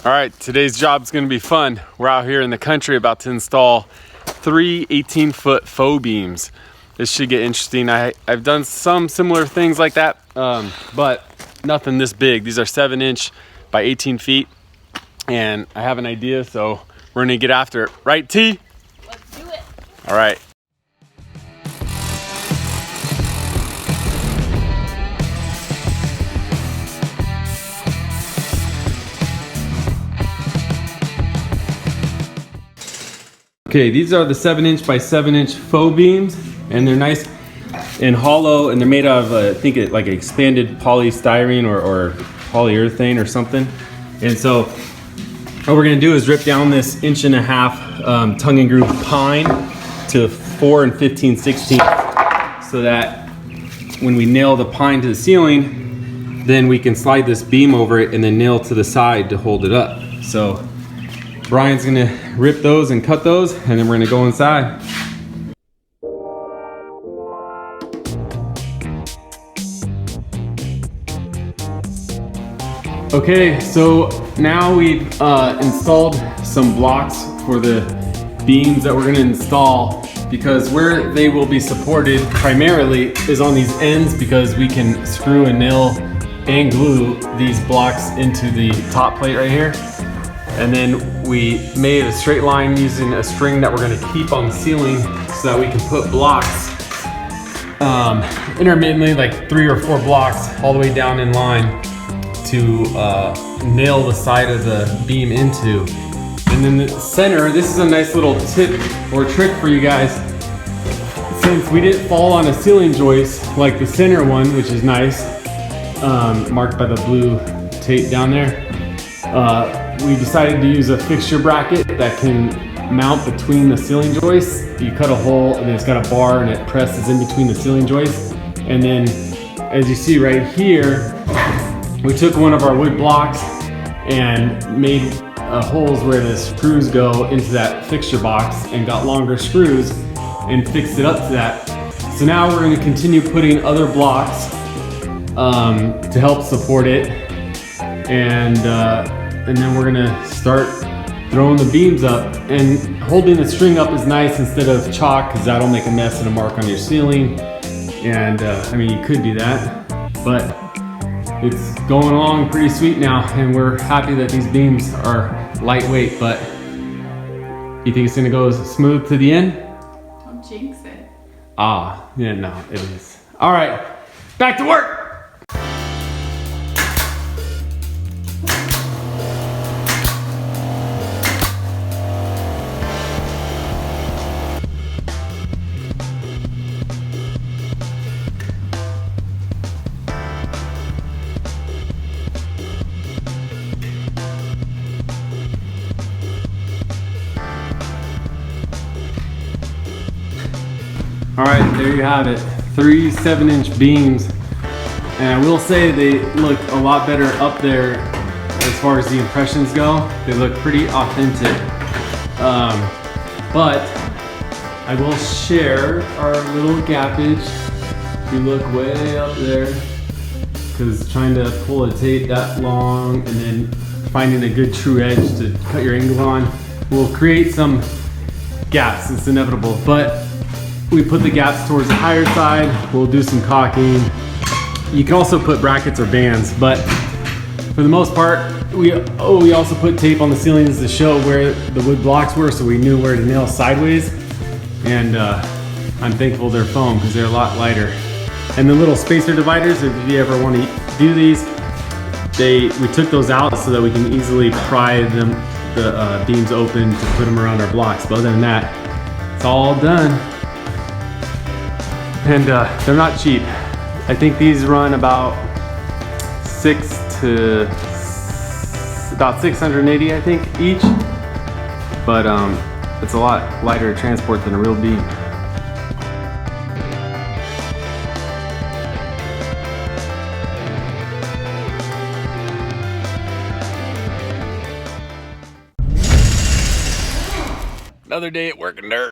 All right, today's job is gonna be fun. We're out here in the country about to install 3 18-foot faux beams. This should get interesting. I've done some similar things like that, but nothing this big. These are 7-inch by 18 feet, and I have an idea, so we're gonna get after it. Right, T? Let's do it. All right. Okay, these are the 7-inch by 7-inch faux beams, and they're nice and hollow, and they're made out of, I think, like expanded polystyrene or polyurethane or something. And so what we're gonna do is rip down this 1.5 tongue and groove pine to 4 15/16, so that when we nail the pine to the ceiling, then we can slide this beam over it and then nail to the side to hold it up. So Brian's gonna rip those and cut those, and then we're gonna go inside. Okay, so now we've installed some blocks for the beams that we're gonna install, because where they will be supported primarily is on these ends, because we can screw and nail and glue these blocks into the top plate right here. And then we made a straight line using a string that we're gonna keep on the ceiling so that we can put blocks intermittently, like 3 or 4 blocks all the way down in line to nail the side of the beam into. And then the center, this is a nice little tip or trick for you guys. Since we didn't fall on a ceiling joist like the center one, which is nice, marked by the blue tape down there, we decided to use a fixture bracket that can mount between the ceiling joists. You cut a hole and it's got a bar and it presses in between the ceiling joists. And then, as you see right here, we took one of our wood blocks and made holes where the screws go into that fixture box, and got longer screws and fixed it up to that. So now we're going to continue putting other blocks to help support it, and then we're gonna start throwing the beams up. And holding the string up is nice instead of chalk, because that'll make a mess and a mark on your ceiling. And I mean, you could do that, but it's going along pretty sweet now, and we're happy that these beams are lightweight. But you think it's gonna go smooth to the end? Don't jinx it. Ah, yeah, no, it is. All right, back to work. All right, there you have it. 3 7-inch beams. And I will say they look a lot better up there as far as the impressions go. They look pretty authentic. But I will share our little gappage. If you look way up there, because trying to pull a tape that long and then finding a good true edge to cut your angle on will create some gaps. It's inevitable. But we put the gaps towards the higher side. We'll do some caulking. You can also put brackets or bands, but for the most part, we also put tape on the ceilings to show where the wood blocks were, so we knew where to nail sideways. And I'm thankful they're foam, because they're a lot lighter. And the little spacer dividers, if you ever want to do these, we took those out so that we can easily pry the beams open to put them around our blocks. But other than that, it's all done. And they're not cheap. I think these run about about 680, I think, each. But it's a lot lighter to transport than a real beam. Another day at work in dirt.